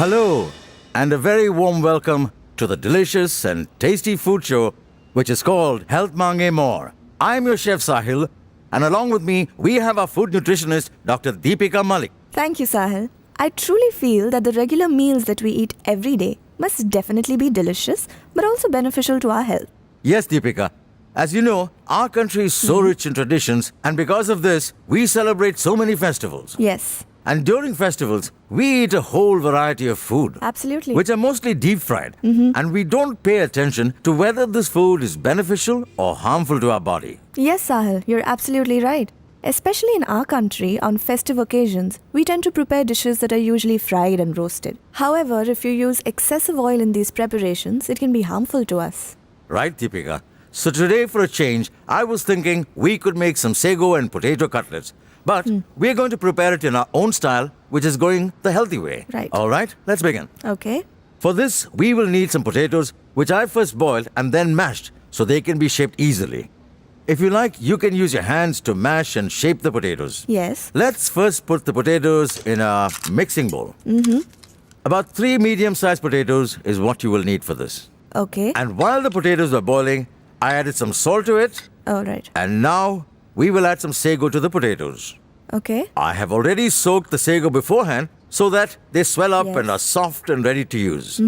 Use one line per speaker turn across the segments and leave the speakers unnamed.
Hello, and a very warm welcome to the delicious and tasty food show, which is called Health Mange More. I'm your chef Sahil, and along with me, we have our food nutritionist, Dr. Deepika Malik.
Thank you, Sahil. I truly feel that the regular meals that we eat every day must definitely be delicious, but also beneficial to our health.
Yes, Deepika. As you know, our country is so rich in traditions, and because of this, we celebrate so many festivals.
Yes,
And during festivals, we eat a whole variety of food,
absolutely.
which are mostly deep fried, and we don't pay attention to whether this food is beneficial or harmful to our body.
Yes, Sahil, you're absolutely right. Especially in our country, on festive occasions, we tend to prepare dishes that are usually fried and roasted. However, if you use excessive oil in these preparations, it can be harmful to us.
Right, Deepika? So today, for a change, I was thinking we could make some sago and potato cutlets. But we're going to prepare it in our own style, which is going the healthy way.
Right.
All right, let's begin.
Okay?
For this, we will need some potatoes, which I first boiled and then mashed so they can be shaped easily. If you like, you can use your hands to mash and shape the potatoes.
Yes.
Let's first put the potatoes in a mixing bowl. About 3 medium-sized potatoes is what you will need for this.
Okay.
And while the potatoes were boiling, I added some salt to it,
All right.
and now we will add some sago to the potatoes.
Okay.
I have already soaked the sago beforehand so that they swell up
Yes.
and are soft and ready to use.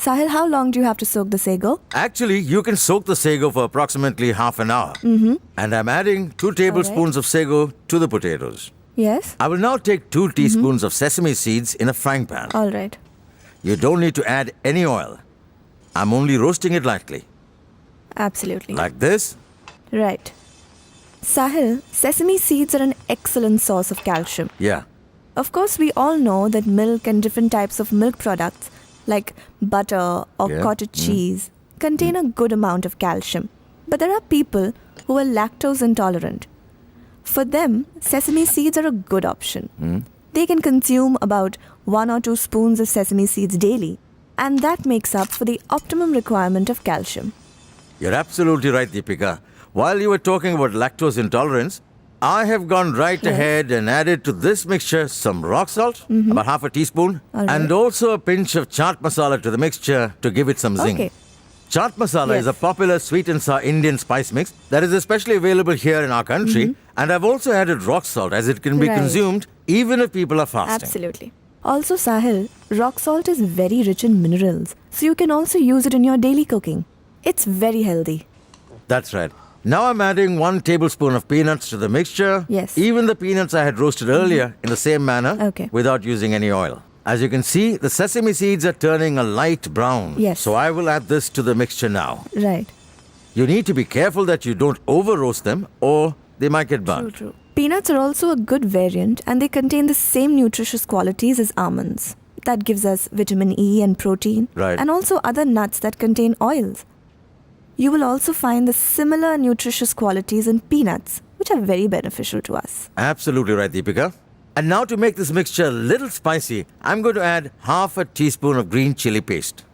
Sahil, how long do you have to soak the sago?
Actually, you can soak the sago for approximately half an hour. And I'm adding 2 tablespoons of sago to the potatoes.
Yes.
I will now take 2 teaspoons of sesame seeds in a frying pan.
All right.
You don't need to add any oil. I'm only roasting it lightly.
Absolutely.
Like this.
Right. Sahil, sesame seeds are an excellent source of calcium.
Yeah.
Of course, we all know that milk and different types of milk products like butter or
Yeah.
cottage cheese contain a good amount of calcium. But there are people who are lactose intolerant. For them, sesame seeds are a good option. They can consume about 1 or 2 spoons of sesame seeds daily, and that makes up for the optimum requirement of calcium.
You're absolutely right, Deepika. While you were talking about lactose intolerance, I have gone right
Yes.
ahead and added to this mixture some rock salt, about half a teaspoon,
All right.
and also a pinch of chaat masala to the mixture to give it some zing.
Okay.
Chaat masala is a
Yes.
popular sweet and sour Indian spice mix that is especially available here in our country, and I've also added rock salt as it can be
Right.
consumed even if people are fasting.
Absolutely. Also, Sahil, rock salt is very rich in minerals, so you can also use it in your daily cooking. It's very healthy.
That's right. Now I'm adding 1 tablespoon of peanuts to the mixture.
Yes.
Even the peanuts I had roasted earlier in the same manner
Okay.
without using any oil. As you can see, the sesame seeds are turning a light brown.
Yes.
So I will add this to the mixture now.
Right.
You need to be careful that you don't over roast them or they might get burnt.
True. Peanuts are also a good variant and they contain the same nutritious qualities as almonds. That gives us vitamin E and protein.
Right.
And also other nuts that contain oils. You will also find the similar nutritious qualities in peanuts, which are very beneficial to us.
Absolutely right, Deepika. And now to make this mixture a little spicy, I'm going to add half a teaspoon of green chili paste.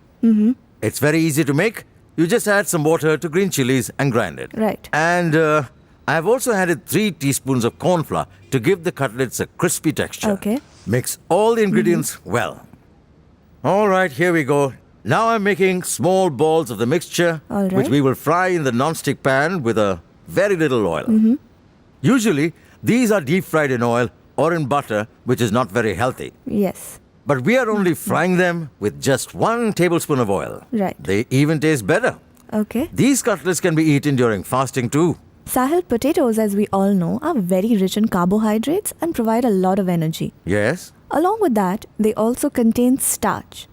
It's very easy to make. You just add some water to green chilies and grind it.
Right.
And I have also added 3 teaspoons of corn flour to give the cutlets a crispy texture.
Okay.
Mix all the ingredients well. All right, here we go. Now I'm making small balls of the mixture,
All right.
which we will fry in the non-stick pan with a very little oil. Usually, these are deep fried in oil or in butter, which is not very healthy.
Yes.
But we are only frying them with just 1 tablespoon of oil.
Right.
They even taste better.
Okay.
These cutlets can be eaten during fasting too.
Sahil, potatoes, as we all know, are very rich in carbohydrates and provide a lot of energy.
Yes,
Along with that, they also contain starch.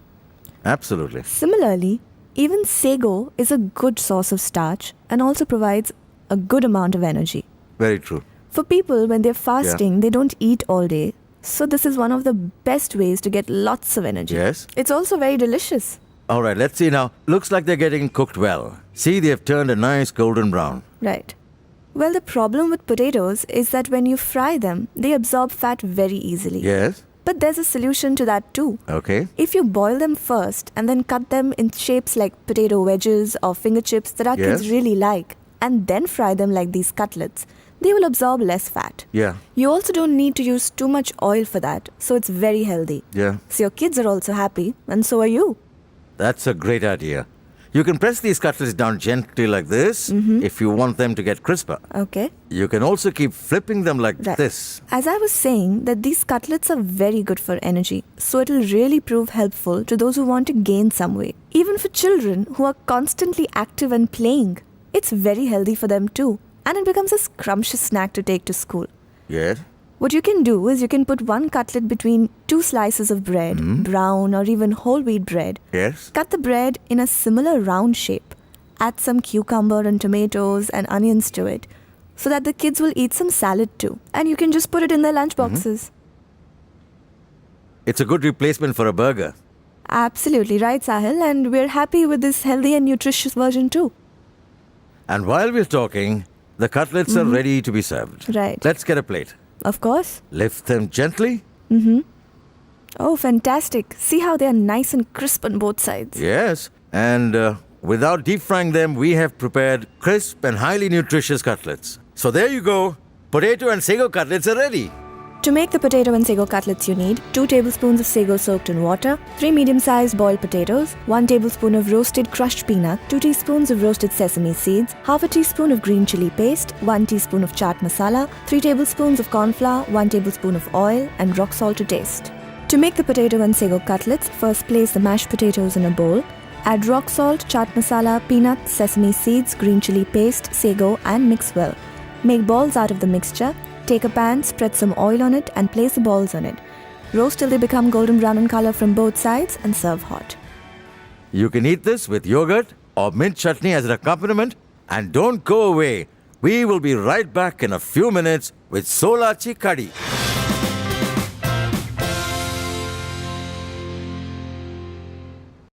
absolutely.
Similarly, even sago is a good source of starch and also provides a good amount of energy.
Very true.
For people, when they're fasting, they don't eat all day. So this is one of the best ways to get lots of energy.
Yes.
It's also very delicious.
All right, let's see now. Looks like they're getting cooked well. See, they have turned a nice golden brown.
Right. Well, the problem with potatoes is that when you fry them, they absorb fat very easily.
Yes,
But there's a solution to that too.
okay.
If you boil them first and then cut them in shapes like potato wedges or finger chips that our
Yes.
kids really like, and then fry them like these cutlets, they will absorb less fat.
Yeah,
You also don't need to use too much oil for that, so it's very healthy.
yeah.
So your kids are also happy, and so are you.
That's a great idea. You can press these cutlets down gently like this if you want them to get crisper.
Okay?
You can also keep flipping them like
Right.
this.
As I was saying, that these cutlets are very good for energy, so it will really prove helpful to those who want to gain some weight. Even for children who are constantly active and playing, it's very healthy for them too, and it becomes a scrumptious snack to take to school.
Yes?
What you can do is you can put one cutlet between two slices of bread, brown or even whole wheat bread.
Yes?
Cut the bread in a similar round shape. Add some cucumber and tomatoes and onions to it so that the kids will eat some salad too. And you can just put it in their lunch boxes.
It's a good replacement for a burger.
Absolutely right, Sahil. And we're happy with this healthy and nutritious version too.
And while we're talking, the cutlets are ready to be served.
Right.
Let's get a plate.
Of course.
Lift them gently.
Oh, fantastic. See how they are nice and crisp on both sides.
Yes. And without deep frying them, we have prepared crisp and highly nutritious cutlets. So there you go. Potato and sago cutlets are ready.
To make the potato and sago cutlets, you need 2 tablespoons of sago soaked in water, 3 medium-sized boiled potatoes, 1 tablespoon of roasted crushed peanut, 2 teaspoons of roasted sesame seeds, half a teaspoon of green chili paste, 1 teaspoon of chaat masala, 3 tablespoons of corn flour, 1 tablespoon of oil, and rock salt to taste. To make the potato and sago cutlets, first place the mashed potatoes in a bowl. Add rock salt, chaat masala, peanuts, sesame seeds, green chili paste, sago, and mix well. Make balls out of the mixture. Take a pan, spread some oil on it, and place the balls on it. Roast till they become golden brown in color from both sides and serve hot.
You can eat this with yogurt or mint chutney as an accompaniment. And don't go away. We will be right back in a few minutes with Solachi Kadhi.